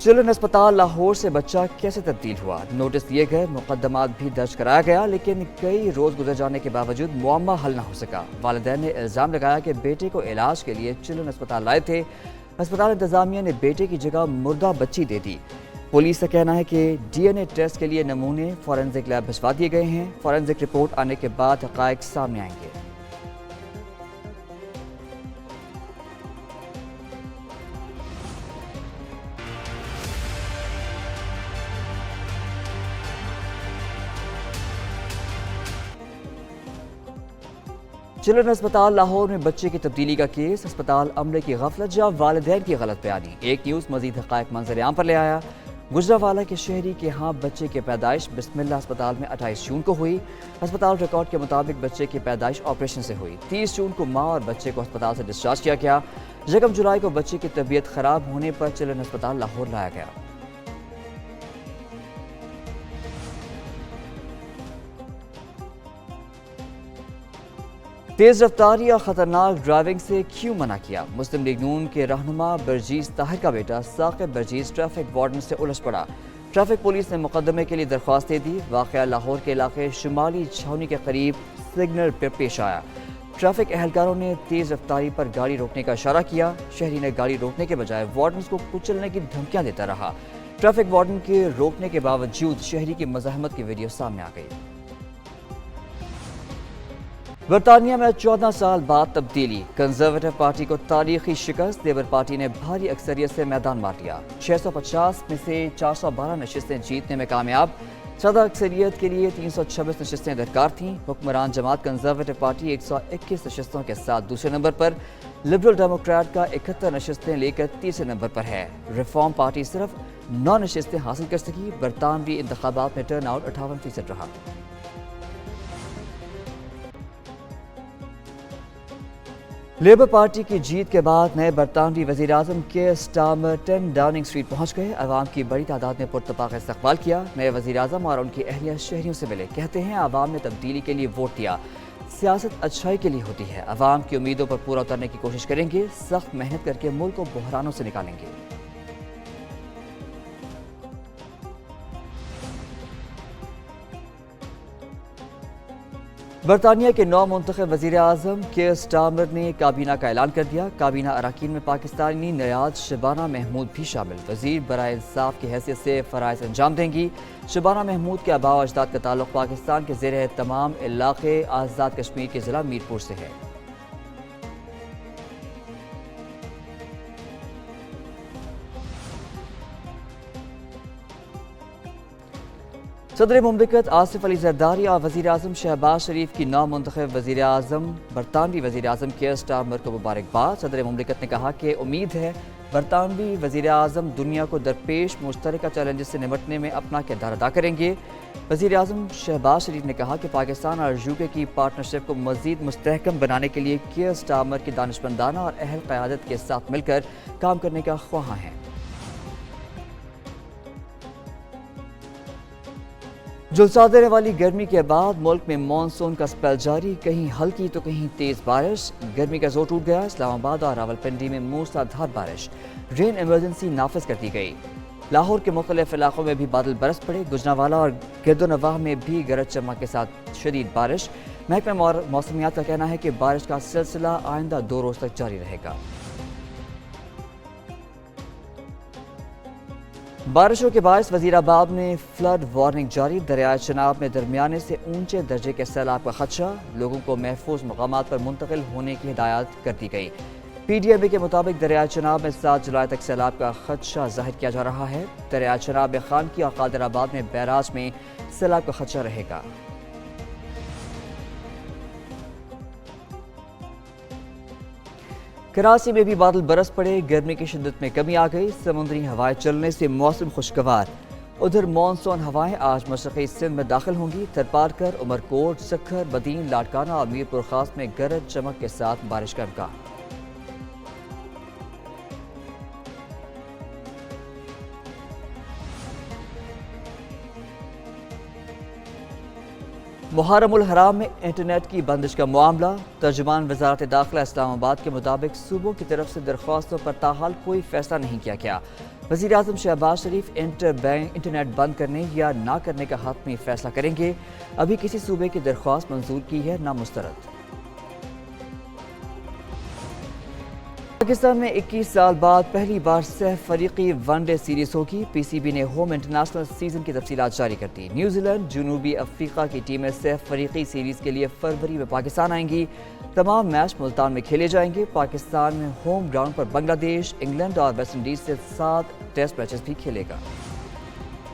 Children اسپتال لاہور سے بچہ کیسے تبدیل ہوا؟ نوٹس دیے گئے، مقدمات بھی درج کرایا گیا، لیکن کئی روز گزر جانے کے باوجود معمہ حل نہ ہو سکا۔ والدین نے الزام لگایا کہ بیٹے کو علاج کے لیے چلڈرن اسپتال لائے تھے، اسپتال انتظامیہ نے بیٹے کی جگہ مردہ بچی دے دی۔ پولیس کا کہنا ہے کہ ڈی این اے ٹیسٹ کے لیے نمونے فورینزک لیب بھجوا دیے گئے ہیں۔ فورینزک رپورٹ آنے کے بعد حقائق سامنے آئیں گے۔ چلڈرن اسپتال لاہور میں بچے کی تبدیلی کا کیس، اسپتال عملے کی غفلت یا والدین کی غلط بیانی۔ ایک نیوز مزید حقائق منظر عام پر لے آیا۔ گجرانوالہ کے شہری کے ہاں بچے کی پیدائش بسم اللہ اسپتال میں 28 جون کو ہوئی۔ اسپتال ریکارڈ کے مطابق بچے کی پیدائش آپریشن سے ہوئی۔ 30 جون کو ماں اور بچے کو اسپتال سے ڈسچارج کیا گیا۔ 1 جولائی کو بچے کی طبیعت خراب ہونے پر چلڈرن اسپتال لاہور لایا گیا۔ تیز رفتاری اور خطرناک ڈرائیونگ سے کیوں منع کیا؟ مسلم لیگ نون کے رہنما برجیز طاہر کا بیٹا ثاقب برجیز ٹریفک وارڈن سے الجھ پڑا۔ ٹریفک پولیس نے مقدمے کے لیے درخواست دے دی۔ واقعہ لاہور کے علاقے شمالی چھاونی کے قریب سگنل پر پیش آیا۔ ٹریفک اہلکاروں نے تیز رفتاری پر گاڑی روکنے کا اشارہ کیا۔ شہری نے گاڑی روکنے کے بجائے وارڈنز کو کچلنے کی دھمکیاں دیتا رہا۔ ٹریفک وارڈن کے روکنے کے باوجود شہری کی مزاحمت کی ویڈیو سامنے آ گئی۔ برطانیہ میں 14 سال بعد تبدیلی، کنزرویٹو پارٹی کو تاریخی شکست، لیبر پارٹی نے بھاری اکثریت سے میدان مار لیا۔ 650 میں سے 412 نشستیں جیتنے میں کامیاب۔ سادہ اکثریت کے لیے 326 نشستیں درکار تھیں۔ حکمران جماعت کنزرویٹو پارٹی 121 نشستوں کے ساتھ دوسرے نمبر پر، لبرل ڈیموکریٹ کا 71 نشستیں لے کر تیسرے نمبر پر ہے۔ ریفارم پارٹی صرف 9 نشستیں حاصل کر سکی۔ برطانوی انتخابات میں ٹرن آؤٹ 58% رہا۔ لیبر پارٹی کی جیت کے بعد نئے برطانوی وزیر اعظم کیئر سٹارمر 10 ڈاؤننگ اسٹریٹ پہنچ گئے۔ عوام کی بڑی تعداد نے پرتپاک استقبال کیا۔ نئے وزیر اعظم اور ان کی اہلیہ شہریوں سے ملے۔ کہتے ہیں عوام نے تبدیلی کے لیے ووٹ دیا۔ سیاست اچھائی کے لیے ہوتی ہے۔ عوام کی امیدوں پر پورا اترنے کی کوشش کریں گے۔ سخت محنت کر کے ملک کو بحرانوں سے نکالیں گے۔ برطانیہ کے نو منتخب وزیر اعظم کیئر سٹارمر نے کابینہ کا اعلان کر دیا۔ کابینہ اراکین میں پاکستانی نیاد شبانہ محمود بھی شامل۔ وزیر برائے انصاف کی حیثیت سے فرائض انجام دیں گی۔ شبانہ محمود کے آباء و اجداد کا تعلق پاکستان کے زیر اہتمام علاقے آزاد کشمیر کے ضلع میرپور سے ہے۔ صدر مملکت آصف علی زرداری اور وزیر اعظم شہباز شریف کی نو منتخب وزیر اعظم برطانوی وزیر اعظم کیئر سٹارمر کو مبارکباد۔ صدر مملکت نے کہا کہ امید ہے برطانوی وزیر اعظم دنیا کو درپیش مشترکہ چیلنجز سے نمٹنے میں اپنا کردار ادا کریں گے۔ وزیر اعظم شہباز شریف نے کہا کہ پاکستان اور یو کے کی پارٹنرشپ کو مزید مستحکم بنانے کے لیے کیئر سٹارمر کی دانشمندانہ اور اہل قیادت کے ساتھ مل کر کام کرنے کا خواہاں ہیں۔ جھلسا دینے والی گرمی کے بعد ملک میں مانسون کا سپیل جاری، کہیں ہلکی تو کہیں تیز بارش۔ گرمی کا زور ٹوٹ گیا۔ اسلام آباد اور راولپنڈی میں موسلادھار بارش، رین ایمرجنسی نافذ کر دی گئی۔ لاہور کے مختلف علاقوں میں بھی بادل برس پڑے۔ گجرانوالہ اور گردونواح میں بھی گرج چمک کے ساتھ شدید بارش۔ محکمہ موسمیات کا کہنا ہے کہ بارش کا سلسلہ آئندہ 2 روز تک جاری رہے گا۔ بارشوں کے باعث وزیر آباد میں فلڈ وارننگ جاری۔ دریائے چناب میں درمیانے سے اونچے درجے کے سیلاب کا خدشہ، لوگوں کو محفوظ مقامات پر منتقل ہونے کی ہدایت کر دی گئی۔ پی ڈی ایم اے کے مطابق دریائے چناب میں 7 جولائی تک سیلاب کا خدشہ ظاہر کیا جا رہا ہے۔ دریائے چناب میں خانقی اور قادر آباد میں بیراج میں سیلاب کا خدشہ رہے گا۔ کراچی میں بھی بادل برس پڑے، گرمی کی شدت میں کمی آ گئی۔ سمندری ہوائیں چلنے سے موسم خوشگوار۔ ادھر مانسون ہوائیں آج مشرقی سندھ میں داخل ہوں گی۔ تھرپارکر، عمرکوٹ، سکھر، بدین، لاڑکانہ اور میرپور خاص میں گرج چمک کے ساتھ بارش کا امکان۔ محرم الحرام میں انٹرنیٹ کی بندش کا معاملہ، ترجمان وزارت داخلہ اسلام آباد کے مطابق صوبوں کی طرف سے درخواستوں پر تاحال کوئی فیصلہ نہیں کیا گیا۔ وزیر اعظم شہباز شریف انٹر بینک انٹرنیٹ بند کرنے یا نہ کرنے کا حتمی فیصلہ کریں گے، ابھی کسی صوبے کی درخواست منظور کی ہے نہ مسترد۔ پاکستان میں 21 سال بعد پہلی بار سہ فریقی ون ڈے سیریز ہوگی۔ پی سی بی نے ہوم انٹرنیشنل سیزن کی تفصیلات جاری کر دی۔ نیوزی لینڈ جنوبی افریقہ کی ٹیمیں سہ فریقی سیریز کے لیے فروری میں پاکستان آئیں گی۔ تمام میچ ملتان میں کھیلے جائیں گے۔ پاکستان میں ہوم گراؤنڈ پر بنگلہ دیش، انگلینڈ اور ویسٹ انڈیز سے 7 ٹیسٹ میچز بھی کھیلے گا۔